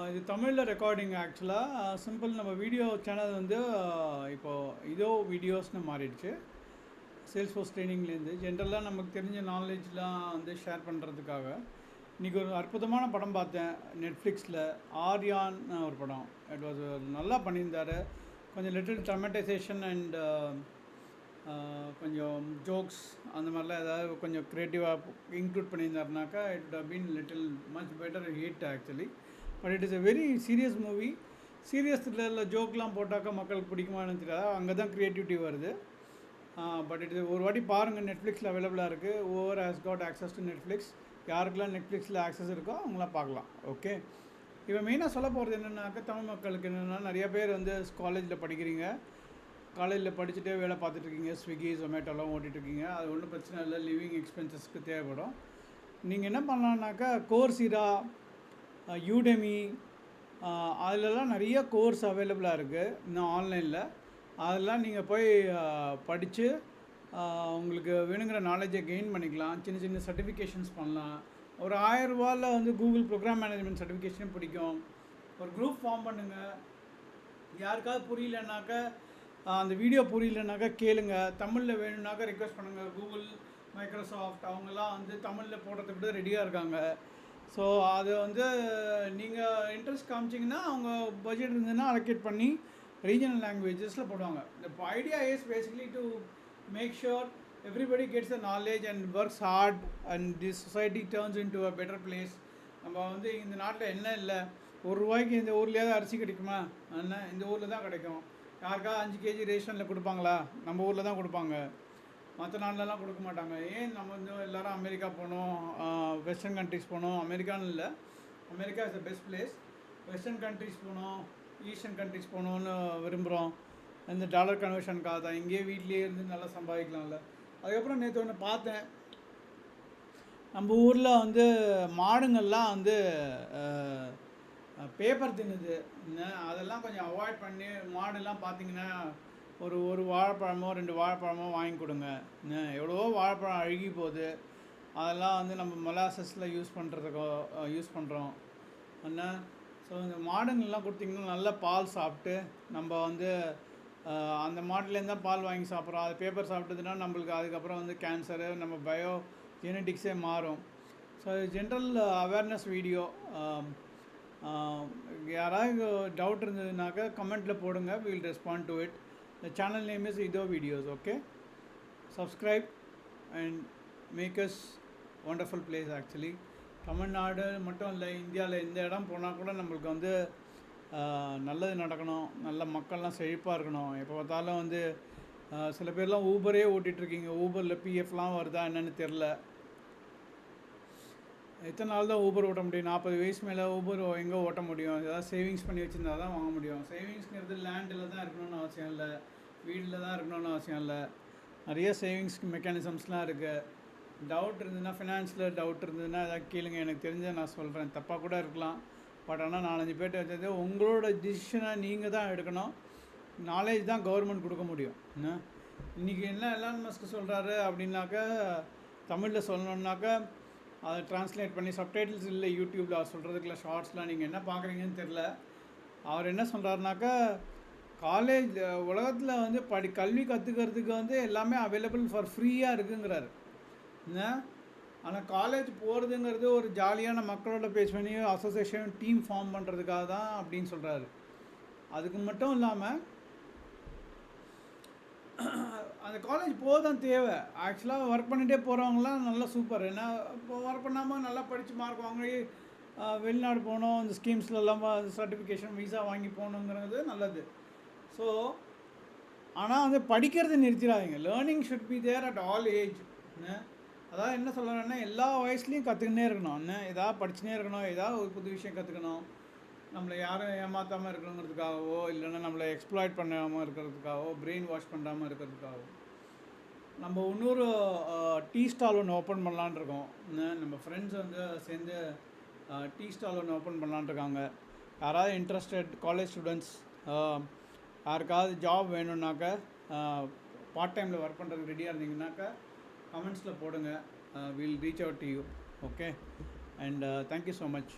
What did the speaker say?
இது தமிழில் ரெக்கார்டிங் ஆக்சுவலாக சிம்பிள் நம்ம வீடியோ சேனல் வந்து இப்போது இதோ வீடியோஸ்னு மாறிடுச்சு. சேல்ஸ்ஃபோர்ஸ் ட்ரைனிங்லேருந்து ஜென்ரலாக நமக்கு தெரிஞ்ச நாலேஜ்லாம் வந்து ஷேர் பண்ணுறதுக்காக இன்றைக்கி ஒரு அற்புதமான படம் பார்த்தேன் நெட்ஃப்ளிக்ஸில். ஆர்யான்னு ஒரு படம். இட் வாஸ் நல்லா பண்ணியிருந்தார். கொஞ்சம் லிட்டில் ட்ரமடைசேஷன் அண்ட் கொஞ்சம் ஜோக்ஸ் அந்த மாதிரிலாம் ஏதாவது கொஞ்சம் க்ரியேட்டிவாக இன்க்ளூட் பண்ணியிருந்தாருனாக்கா it would have been little much better hit actually. But it is a very serious movie. Serious த்ரில்லரில் ஜோக்லாம் போட்டாக்கா மக்களுக்கு பிடிக்குமான்னு தெரியாது. அங்கே தான் க்ரியேட்டிவிட்டி வருது. பட் இது ஒரு வாட்டி பாருங்கள், நெட்ஃப்ளிக்ஸில் அவைலபிளாக இருக்குது. Over has God access to Netflix. யாருக்கெல்லாம் நெட்ஃப்ளிக்ஸில் ஆக்சஸ் இருக்கோ அவங்களாம் பார்க்கலாம். ஓகே, இவன் மெயினாக சொல்ல போகிறது என்னென்னாக்கா தமிழ் மக்களுக்கு என்னென்னா, நிறைய பேர் வந்து காலேஜில் படிக்கிறீங்க, காலேஜில் படிச்சுட்டே வேலை பார்த்துட்ருக்கீங்க, ஸ்விக்கி ஜொமேட்டோலாம் ஓட்டிகிட்ருக்கீங்க. அது ஒன்றும் பிரச்சனை இல்லை, லிவிங் எக்ஸ்பென்சஸ்க்கு தேவைப்படும். நீங்கள் என்ன பண்ணலான்னாக்கா கோர்ஸிரா, யூடெமி, அதிலலாம் நிறைய கோர்ஸ் அவைலபிளாக இருக்குது இன்னும் ஆன்லைனில். அதெல்லாம் நீங்கள் போய் படித்து உங்களுக்கு வேணுங்கிற நாலேஜை கெயின் பண்ணிக்கலாம். சின்ன சின்ன சர்டிஃபிகேஷன்ஸ் பண்ணலாம். ஒரு 1000 ரூபாயில் வந்து கூகுள் ப்ரோக்ராம் மேனேஜ்மெண்ட் சர்டிஃபிகேஷன் பிடிக்கும். ஒரு குரூப் ஃபார்ம் பண்ணுங்கள். யாருக்காவது புரியலனாக்கா, அந்த வீடியோ புரியலனாக்கா கேளுங்க. தமிழில் வேணும்னாக்கா ரிக்வெஸ்ட் பண்ணுங்கள். கூகுள், மைக்ரோசாஃப்ட் அவங்கெல்லாம் வந்து தமிழில் போடுறதுக்கு கூட ரெடியாக இருக்காங்க. ஸோ அது வந்து நீங்கள் இன்ட்ரெஸ்ட் காமிச்சிங்கன்னா அவங்க பட்ஜெட் இருந்ததுன்னா அலோகேட் பண்ணி ரீஜனல் லாங்குவேஜஸில் போடுவாங்க. The idea is basically to make sure everybody gets the knowledge and works hard and this society turns into a better place. நம்ம வந்து இந்த நாட்டில் என்ன இல்லை, ₹1 இந்த ஊர்லேயாவது அரிசி கிடைக்குமா? என்ன இந்த ஊரில் தான் கிடைக்கும். யாருக்கா 5 கேஜி ரேஷனில் கொடுப்பாங்களா? நம்ம ஊரில் தான் கொடுப்பாங்க, மற்ற நாட்டிலலாம் கொடுக்க மாட்டாங்க. ஏன் நம்ம வந்து எல்லோரும் அமெரிக்கா போகணும், வெஸ்டர்ன் கண்ட்ரிஸ் போகணும்? அமெரிக்கான்னு இல்லை, America is the best place. Western countries போகணும், ஈஸ்டர்ன் கண்ட்ரிஸ் போகணுன்னு விரும்புகிறோம். இந்த டாலர் கன்வர்ஷனுக்காக தான். இங்கேயே வீட்லேயே இருந்து நல்லா சம்பாதிக்கலாம்ல. அதுக்கப்புறம் நேற்று ஒன்று பார்த்தேன். நம்ம ஊரில் வந்து மாடுங்கள்லாம் வந்து பேப்பர் தின்னுது. அதெல்லாம் கொஞ்சம் அவாய்ட் பண்ணி மாடுலாம் பார்த்திங்கன்னா ஒரு வாழைப்பழமோ 2 வாழைப்பழமோ வாங்கி கொடுங்க. எவ்வளவோ வாழைப்பழம் அழுகி போகுது. அதெல்லாம் வந்து நம்ம மொலாசஸில் யூஸ் பண்ணுறோம் என்ன. ஸோ இந்த மாடுங்கள்லாம் கொடுத்திங்கன்னா நல்லா பால் சாப்பிட்டு நம்ம வந்து அந்த மாட்டுலேருந்து தான் பால் வாங்கி சாப்பிட்றோம். அது பேப்பர் சாப்பிட்டதுன்னா நம்மளுக்கு அதுக்கப்புறம் வந்து கேன்சரு, நம்ம பயோ ஜெனட்டிக்ஸே மாறும். So general awareness video. யாராவது டவுட் இருந்ததுனாக்கா கமெண்ட்டில் போடுங்க. we will respond to it. The channel name is Ido Videos. Okay, subscribe and make us wonderful place actually. Tamil Nadu மட்டும் இல்லை, இந்தியாவில் எந்த இடம் போனால் கூட நம்மளுக்கு வந்து நல்லது நடக்கணும், நல்ல மக்கள்லாம் செழிப்பாக இருக்கணும். எப்போ பார்த்தாலும் வந்து சில பேர்லாம் ஊபரே ஓட்டிகிட்ருக்கீங்க. ஊபரில் பிஎஃப்லாம் வருதா என்னென்னு தெரில. எத்தனை நாள் தான் ஊபர் ஓட்ட முடியும்? 40 வயசு மேலே ஊபர் எங்கே ஓட்ட முடியும்? ஏதாவது சேவிங்ஸ் பண்ணி வச்சுருந்தா தான் வாங்க முடியும். சேவிங்ஸ்ங்கிறது லேண்டில் தான் இருக்கணும்னு அவசியம் இல்லை, வீட்டில் தான் இருக்கணும்னு அவசியம் இல்லை. நிறைய சேவிங்ஸ்க்கு மெக்கானிசம்ஸ்லாம் இருக்குது. டவுட் இருந்ததுன்னா, ஃபினான்ஸில் டவுட் இருந்ததுன்னா எதாவது கேளுங்க. எனக்கு தெரிஞ்ச நான் சொல்கிறேன், தப்பாக கூட இருக்கலாம். பட் ஆனால் 4-5 பேர்ட்ட வச்சது உங்களோட டிசிஷனை நீங்கள் தான் எடுக்கணும். நாலேஜ் தான் கவர்மெண்ட் கொடுக்க முடியும். இன்றைக்கி என்ன எலான் மஸ்க் சொல்கிறாரு அப்படின்னாக்கா, தமிழில் சொல்லணுன்னாக்கா அதை ட்ரான்ஸ்லேட் பண்ணி சப்டைட்டில்ஸ் இல்லை யூடியூப்பில் அவர் சொல்கிறதுக்குள்ள ஷார்ட்ஸ்லாம் நீங்கள் என்ன பார்க்குறீங்கன்னு தெரில. அவர் என்ன சொல்கிறாருனாக்கா, காலேஜ் உலகத்தில் வந்து கல்வி கற்றுக்கிறதுக்கு வந்து எல்லாமே அவைலபிள் ஃபார் ஃப்ரீயாக இருக்குங்கிறாரு. ஆனால் காலேஜ் போகிறதுங்கிறது ஒரு ஜாலியான மக்களோட பேஸ் பண்ணி அசோசியேஷன் டீம் ஃபார்ம் பண்ணுறதுக்காக தான் அப்படின்னு சொல்கிறாரு. அதுக்கு மட்டும் இல்லாமல் அந்த காலேஜ் போதான் தேவை. ஆக்சுவலாக ஒர்க் பண்ணிகிட்டே போகிறவங்களாம் நல்லா சூப்பர். ஏன்னா இப்போ ஒர்க் பண்ணாமல் நல்லா படித்து மார்க் வாங்கி வெளிநாடு போகணும், இந்த ஸ்கீம்ஸ்லாம் சர்டிஃபிகேஷன் விசா வாங்கி போகணுங்கிறது நல்லது. ஸோ ஆனால் வந்து படிக்கிறது நிறுத்திடாதீங்க. Learning should be there at all age. அதாவது என்ன சொல்கிறேன்னா, எல்லா வயசுலேயும் கற்றுக்கினே இருக்கணும். எதாவது படிச்சுனே இருக்கணும், ஏதாவது ஒரு புது விஷயம் கற்றுக்கணும். நம்மளை யாரும் ஏமாற்றாமல் இருக்கணுங்கிறதுக்காகவோ, இல்லைன்னா நம்மளை எக்ஸ்ப்ளாய்ட் பண்ணாமல் இருக்கிறதுக்காகவோ, பிரெயின் வாஷ் பண்ணாமல் இருக்கிறதுக்காகவோ. நம்ம இன்னொரு டீ ஸ்டால் ஒன்று ஓப்பன் பண்ணலான் இருக்கோம். நம்ம ஃப்ரெண்ட்ஸ் வந்து சேர்ந்து டீ ஸ்டால் ஒன்று ஓப்பன் பண்ணலான் இருக்காங்க. யாராவது இன்ட்ரெஸ்டட் காலேஜ் ஸ்டூடெண்ட்ஸ் யாருக்காவது ஜாப் வேணும்னாக்கா, பார்ட் டைமில் ஒர்க் பண்ணுறதுக்கு ரெடியாக இருந்தீங்கன்னாக்கா கமெண்ட்ஸில் போடுங்க. Will reach out to you. Okay, and thank you so much.